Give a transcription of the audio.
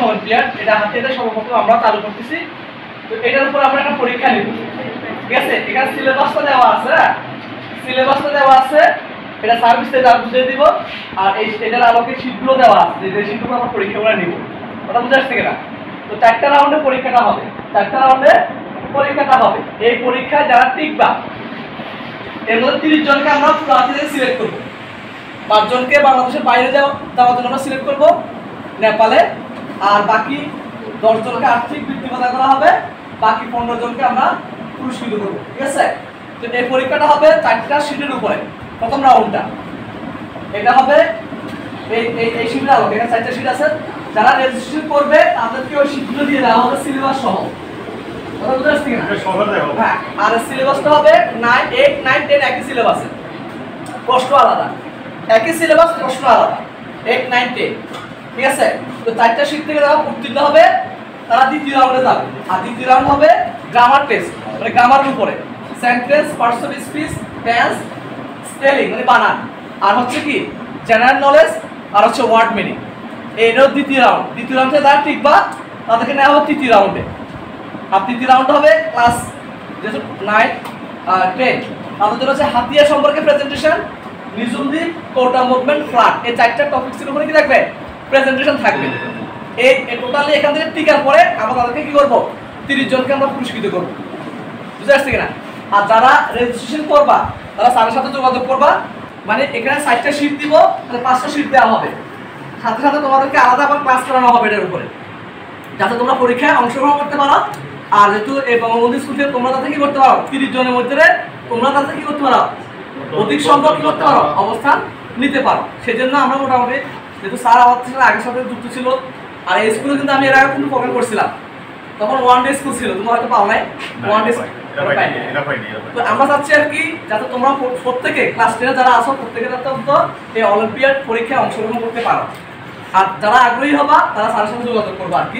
Olympiad, এটা হাতে এটা সর্বপ্রথম আমরা চালু করতেছি। তো এটার উপর আমরা একটা পরীক্ষা নিব, ঠিক আছে? এখানে সিলেবাসটা দেওয়া আছে, সিলেবাসটা দেওয়া আছে, এটা সার্ভিস থেকে বুঝিয়ে দিব। আর এই এটার আলোকে শীটগুলো দেওয়া আছে, যে শীটগুলো আমরা পরীক্ষাগুলো নিব। কথা বুঝে আসছে কিনা? তো 4টা রাউন্ডে পরীক্ষাটা হবে, 4টা রাউন্ডে পরীক্ষাটা হবে। এই পরীক্ষায় যারা টিকবা এর মধ্যে 30 জনকে আমরা পুরাতন থেকে সিলেক্ট করব। 5 জনকে বাংলাদেশের বাইরে যাওয়ার জন্য আমরা সিলেক্ট করব নেপালে, আর বাকি 10 জনকে আর্থিক বৃত্তি প্রদান করা হবে, বাকি 15 জনকে আমরা পুরস্কৃত করব, ঠিক আছে? তো এই পরীক্ষাটা হবে 4টা শীটের উপরে। প্রথম রাউন্ডটা এটা হবে এই শীটের আলোকে, এখানে 4টা শীট আছে। যারা রেজিস্ট্রেশন করবে তাদেরকে ওই শীটগুলো দিয়ে দেওয়া হবে সিলেবাস সহ। কথা বুঝতে পারছি কিনা? হ্যাঁ, আর সিলেবাসটা হবে 9, 8, 9, 10 একই সিলেবাসে, প্রশ্ন আলাদা। একই সিলেবাস, প্রশ্ন আলাদা। 8, 9, 10, ঠিক আছে? তো 4টা শীট থেকে যারা উত্তীর্ণ হবে তারা দ্বিতীয় রাউন্ডে যাবে। আর দ্বিতীয় রাউন্ড হবে গ্রামার টেস্ট, মানে গ্রামারের উপরে sentence, parts of speech, tense, spelling মানে বানান, আর হচ্ছে কি জেনারেল নলেজ, আর হচ্ছে ওয়ার্ড মিনিং। এইটাও দ্বিতীয় রাউন্ড। দ্বিতীয় রাউন্ডে যারা টিকবা তাদেরকে নেওয়া হবে তৃতীয় রাউন্ডে। আর তৃতীয় রাউন্ড হবে ক্লাস যেহেতু 9 আর 10, তাদের জন্য হচ্ছে হাতিয়া সম্পর্কে প্রেজেন্টেশন, নিজুম দ্বীপ, কোটা মুভমেন্ট, ফ্লাড, এই 4টা টপিকসের উপরে কি থাকবে? প্রেজেন্টেশন থাকবে। এই টোটালি এখান থেকে টিকার পরে আমরা তাদেরকে কি করবো? 30 জনকে আমরা পুরস্কৃত করবো। বুঝতে পারছি কিনা? আর যারা রেজিস্ট্রেশন করবা তারা স্যারের সাথে যোগাযোগ করবা, মানে এখানে 4টা শীট দিব, তাহলে 5টা শীট দেওয়া হবে। সাথে সাথে তোমাদেরকে আলাদা আবার ক্লাস করানো হবে এটার উপরে, যাতে তোমরা পরীক্ষায় অংশগ্রহণ করতে পারো। আর যেহেতু এই বঙ্গবন্ধু স্কুল থেকে তোমরা তাতে কি করতে পারো, 30 জনের মধ্যে তোমরা তাতে কি করতে পারো, অধিক সংখ্যক কি করতে পারো, অবস্থান নিতে পারো। সেজন্য আমরা মোটামুটি, যেহেতু স্যার আমাদের সাথে আগের সাথে যুক্ত ছিল, আর এই স্কুলে কিন্তু আমি এর আগে কিন্তু প্রোগ্রাম করছিলাম, তখন 1 ডে স্কুল ছিল, তোমরা হয়তো পাও নাই 1 ডে। তো আমরা চাচ্ছি আর কি যাতে তোমরা প্রত্যেকে ক্লাস 10 যারা আসো প্রত্যেকে যাতে এই অলিম্পিয়াড পরীক্ষায় অংশগ্রহণ করতে পারো। আর যারা আগ্রহী হবা তারা স্যারের সাথে যোগাযোগ করবো আর কি।